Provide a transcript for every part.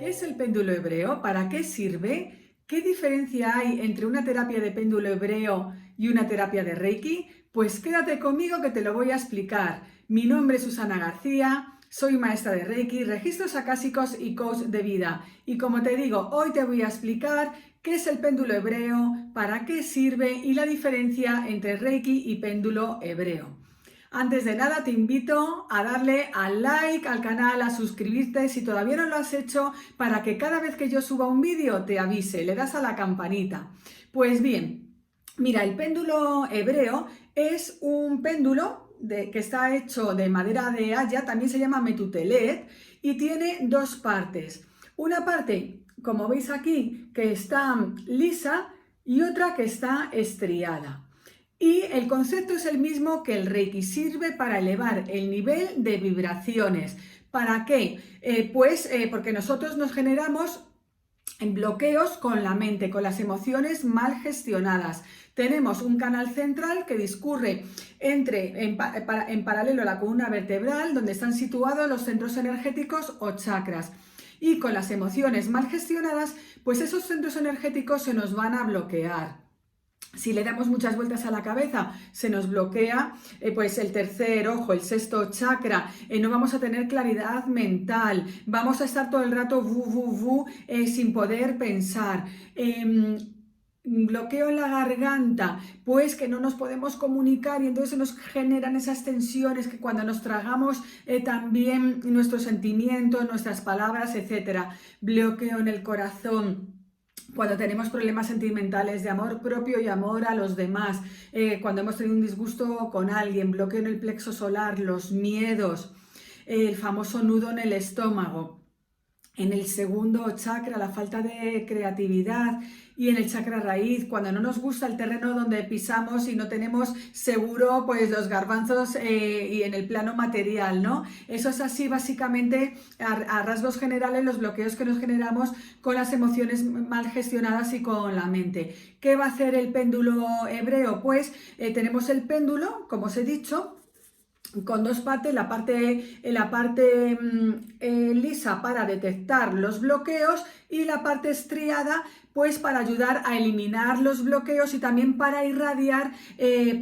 ¿Qué es el péndulo hebreo? ¿Para qué sirve? ¿Qué diferencia hay entre una terapia de péndulo hebreo y una terapia de Reiki? Pues quédate conmigo que te lo voy a explicar. Mi nombre es Susana García, soy maestra de Reiki, registros acásicos y coach de vida. Y como te digo, hoy te voy a explicar qué es el péndulo hebreo, para qué sirve y la diferencia entre Reiki y péndulo hebreo. Antes de nada te invito a darle al like al canal, a suscribirte si todavía no lo has hecho, para que cada vez que yo suba un vídeo te avise, le das a la campanita. Pues bien, mira, el péndulo hebreo es un péndulo que está hecho de madera de haya, también se llama metutelet, y tiene dos partes. Una parte, como veis aquí, que está lisa y otra que está estriada. Y el concepto es el mismo que el Reiki, sirve para elevar el nivel de vibraciones. ¿Para qué? Porque nosotros nos generamos en bloqueos con la mente, con las emociones mal gestionadas. Tenemos un canal central que discurre en paralelo a la columna vertebral, donde están situados los centros energéticos o chakras. Y con las emociones mal gestionadas, pues esos centros energéticos se nos van a bloquear. Si le damos muchas vueltas a la cabeza, se nos bloquea pues el tercer ojo, el sexto chakra, no vamos a tener claridad mental, vamos a estar todo el rato sin poder pensar. Bloqueo en la garganta, pues que no nos podemos comunicar y entonces se nos generan esas tensiones que cuando nos tragamos también nuestros sentimientos, nuestras palabras, etcétera. Bloqueo en el corazón. Cuando tenemos problemas sentimentales de amor propio y amor a los demás, cuando hemos tenido un disgusto con alguien, bloqueo en el plexo solar, los miedos, el famoso nudo en el estómago. En el segundo chakra, la falta de creatividad, y en el chakra raíz, cuando no nos gusta el terreno donde pisamos y no tenemos seguro pues los garbanzos y en el plano material, ¿no? Eso es así básicamente a rasgos generales los bloqueos que nos generamos con las emociones mal gestionadas y con la mente. ¿Qué va a hacer el péndulo hebreo? Pues tenemos el péndulo, como os he dicho, con dos partes, la parte lisa para detectar los bloqueos y la parte estriada pues para ayudar a eliminar los bloqueos y también para irradiar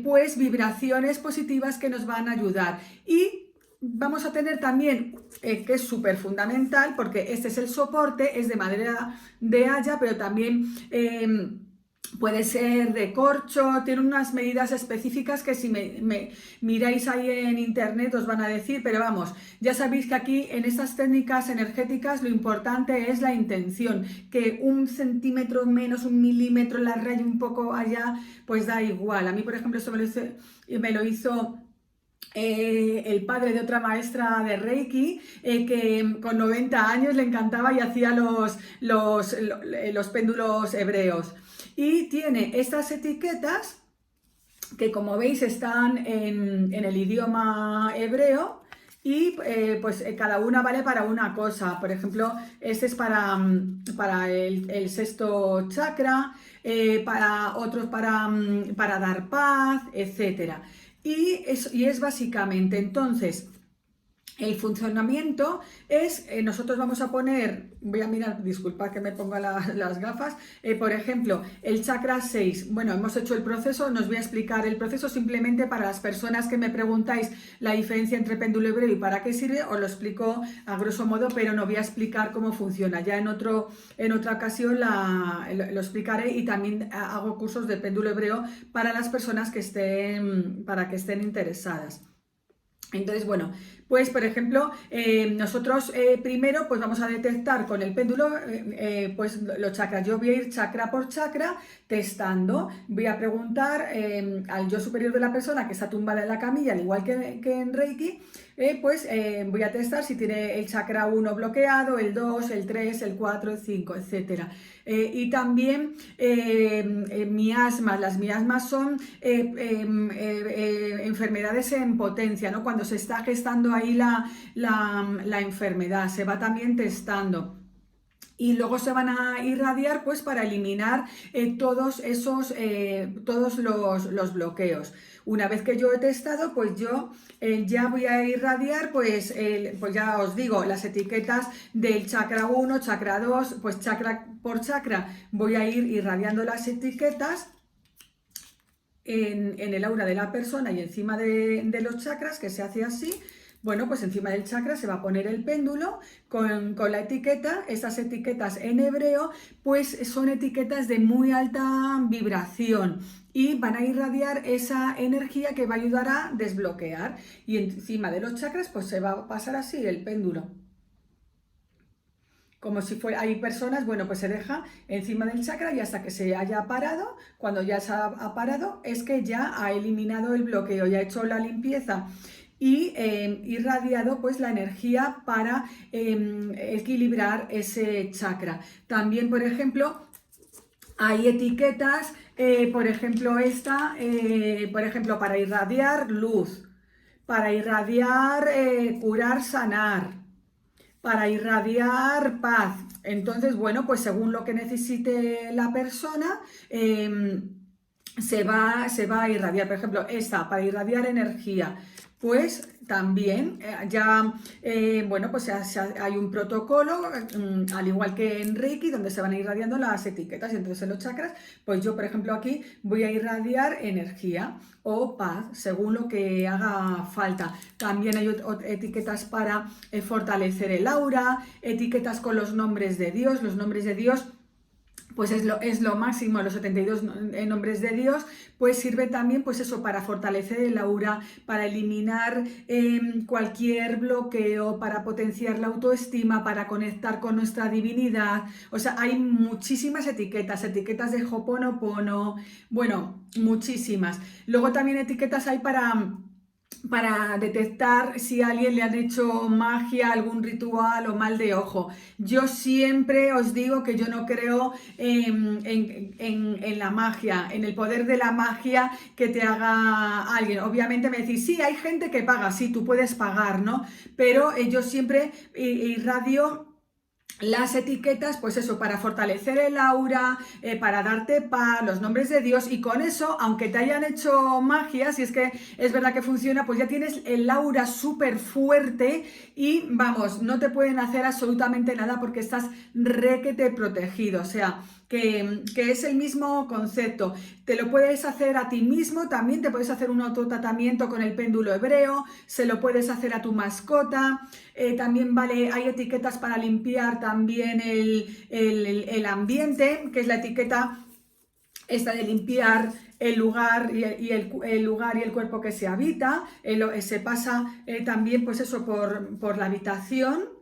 pues vibraciones positivas que nos van a ayudar. Y vamos a tener también, que es súper fundamental, porque este es el soporte, es de madera de haya, pero también puede ser de corcho, tiene unas medidas específicas que si me miráis ahí en internet os van a decir, pero vamos, ya sabéis que aquí en estas técnicas energéticas lo importante es la intención, que 1 centímetro menos, 1 milímetro la raya un poco allá, pues da igual. A mí, por ejemplo, esto me lo hizo el padre de otra maestra de Reiki, que con 90 años le encantaba y hacía los péndulos hebreos. Y tiene estas etiquetas que, como veis, están en el idioma hebreo y cada una vale para una cosa. Por ejemplo, este es para el sexto chakra, para otros para dar paz, etc. Y es básicamente, entonces, el funcionamiento es, nosotros vamos a poner, voy a mirar, disculpad que me ponga las gafas, por ejemplo, el chakra 6, bueno, hemos hecho el proceso, no os voy a explicar el proceso, simplemente para las personas que me preguntáis la diferencia entre péndulo hebreo y para qué sirve, os lo explico a grosso modo, pero no voy a explicar cómo funciona, ya en otra ocasión lo explicaré, y también hago cursos de péndulo hebreo para las personas que estén interesadas. Entonces, bueno, pues por ejemplo, nosotros primero pues vamos a detectar con el péndulo pues los chakras. Yo voy a ir chakra por chakra testando. Voy a preguntar al yo superior de la persona que está tumbada en la camilla, al igual que en Reiki, voy a testar si tiene el chakra 1 bloqueado, el 2, el 3, el 4, el 5, etc. Y también miasmas. Las miasmas son enfermedades en potencia, ¿no? Cuando se está gestando ahí la enfermedad, se va también testando. y luego se van a irradiar pues para eliminar todos los bloqueos. Una vez que yo he testado, pues yo ya voy a irradiar, pues ya os digo, las etiquetas del chakra 1, chakra 2, pues chakra por chakra voy a ir irradiando las etiquetas en el aura de la persona y encima de los chakras, que se hace así. Bueno, pues encima del chakra se va a poner el péndulo con la etiqueta. Estas etiquetas en hebreo pues son etiquetas de muy alta vibración y van a irradiar esa energía que va a ayudar a desbloquear. Y encima de los chakras pues se va a pasar así el péndulo. Como si fuera, hay personas, bueno, pues se deja encima del chakra y hasta que se haya parado, cuando ya se ha parado, es que ya ha eliminado el bloqueo, ya ha hecho la limpieza y irradiado pues la energía para equilibrar ese chakra. También, por ejemplo, hay etiquetas, por ejemplo esta, por ejemplo, para irradiar luz, para irradiar curar, sanar, para irradiar paz. Entonces, bueno, pues según lo que necesite la persona, se va a irradiar. Por ejemplo, esta, para irradiar energía, pues también bueno, pues hay un protocolo, al igual que en Reiki, donde se van a ir irradiando las etiquetas. Y entonces en los chakras, pues yo, por ejemplo, aquí voy a irradiar energía o paz, según lo que haga falta. También hay etiquetas para fortalecer el aura, etiquetas con los nombres de Dios. Los nombres de Dios pues es lo máximo, los 72 nombres de Dios, pues sirve también pues eso, para fortalecer el aura, para eliminar cualquier bloqueo, para potenciar la autoestima, para conectar con nuestra divinidad. O sea, hay muchísimas etiquetas de Ho'oponopono, bueno, muchísimas. Luego también etiquetas hay para detectar si a alguien le han hecho magia, algún ritual o mal de ojo. Yo siempre os digo que yo no creo en la magia, en el poder de la magia que te haga alguien. Obviamente me decís, sí, hay gente que paga, sí, tú puedes pagar, ¿no? Pero yo siempre irradio las etiquetas, pues eso, para fortalecer el aura, para darte paz, los nombres de Dios, y con eso, aunque te hayan hecho magia, si es que es verdad que funciona, pues ya tienes el aura súper fuerte y vamos, no te pueden hacer absolutamente nada porque estás requete protegido. O sea, que es el mismo concepto. Te lo puedes hacer a ti mismo, también te puedes hacer un autotratamiento con el péndulo hebreo, se lo puedes hacer a tu mascota, también hay etiquetas para limpiar también el ambiente, que es la etiqueta esta de limpiar el lugar el lugar y el cuerpo que se habita. Se pasa también pues eso por la habitación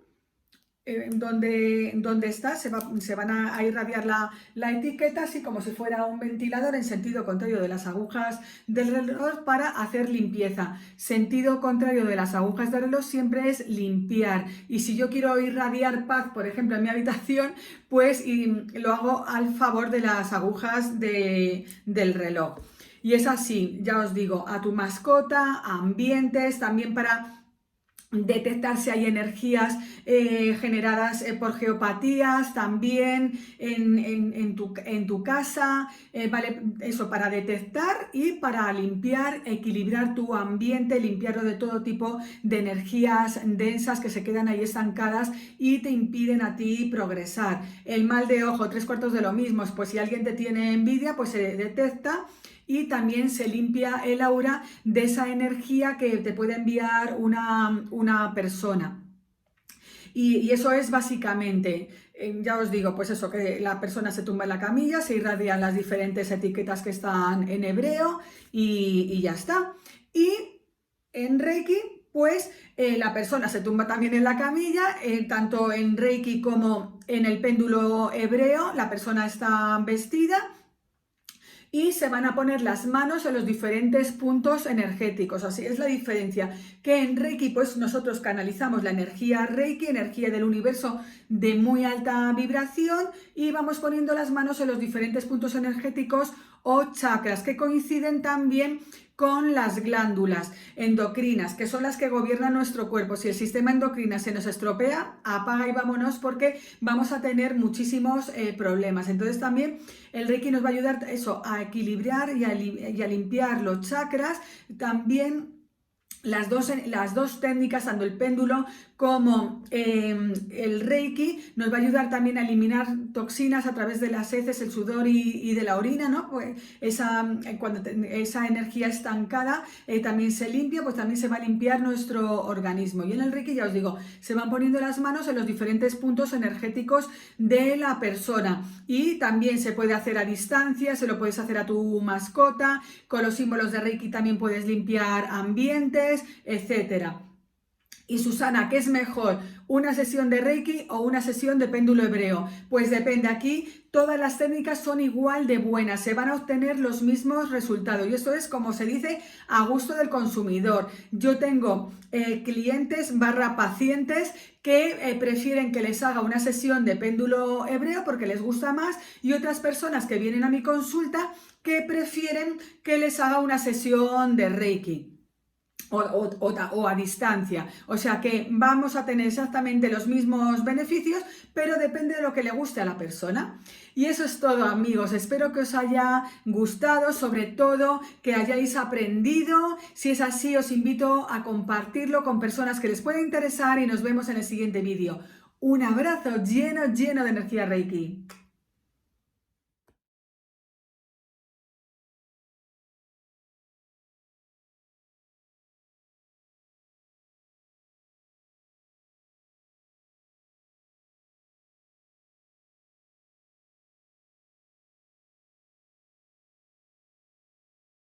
donde está, se van a irradiar la etiqueta, así como si fuera un ventilador en sentido contrario de las agujas del reloj para hacer limpieza. Sentido contrario de las agujas del reloj siempre es limpiar. Y si yo quiero irradiar paz, por ejemplo, en mi habitación, pues lo hago al favor de las agujas del reloj. Y es así, ya os digo, a tu mascota, a ambientes, también para detectar si hay energías generadas por geopatías, también en tu casa, ¿vale? Eso, para detectar y para limpiar, equilibrar tu ambiente, limpiarlo de todo tipo de energías densas que se quedan ahí estancadas y te impiden a ti progresar. El mal de ojo, 3/4 de lo mismo, pues si alguien te tiene envidia, pues se detecta y también se limpia el aura de esa energía que te puede enviar una persona. Y eso es básicamente, ya os digo, pues eso, que la persona se tumba en la camilla, se irradian las diferentes etiquetas que están en hebreo y ya está. Y en Reiki, pues la persona se tumba también en la camilla, tanto en Reiki como en el péndulo hebreo, la persona está vestida y se van a poner las manos en los diferentes puntos energéticos. Así es la diferencia, que en Reiki pues nosotros canalizamos la energía Reiki, energía del universo de muy alta vibración, y vamos poniendo las manos en los diferentes puntos energéticos o chakras que coinciden también con las glándulas endocrinas, que son las que gobiernan nuestro cuerpo. Si el sistema endocrino se nos estropea, apaga y vámonos, porque vamos a tener muchísimos problemas. Entonces también el Reiki nos va a ayudar eso, a equilibrar y a limpiar los chakras. También las dos técnicas, tanto el péndulo como el Reiki, nos va a ayudar también a eliminar toxinas a través de las heces, el sudor y de la orina, ¿no? Pues cuando esa energía estancada también se limpia, pues también se va a limpiar nuestro organismo. Y en el Reiki, ya os digo, se van poniendo las manos en los diferentes puntos energéticos de la persona, y también se puede hacer a distancia, se lo puedes hacer a tu mascota, con los símbolos de Reiki también puedes limpiar ambientes, etcétera. Y Susana, ¿qué es mejor? ¿Una sesión de Reiki o una sesión de péndulo hebreo? Pues depende. Aquí todas las técnicas son igual de buenas, se van a obtener los mismos resultados, y esto es, como se dice, a gusto del consumidor. Yo tengo clientes / pacientes que prefieren que les haga una sesión de péndulo hebreo porque les gusta más, y otras personas que vienen a mi consulta que prefieren que les haga una sesión de Reiki. O a distancia. O sea que vamos a tener exactamente los mismos beneficios, pero depende de lo que le guste a la persona. Y eso es todo, amigos. Espero que os haya gustado, sobre todo que hayáis aprendido. Si es así, os invito a compartirlo con personas que les pueda interesar, y nos vemos en el siguiente vídeo. Un abrazo lleno de energía Reiki.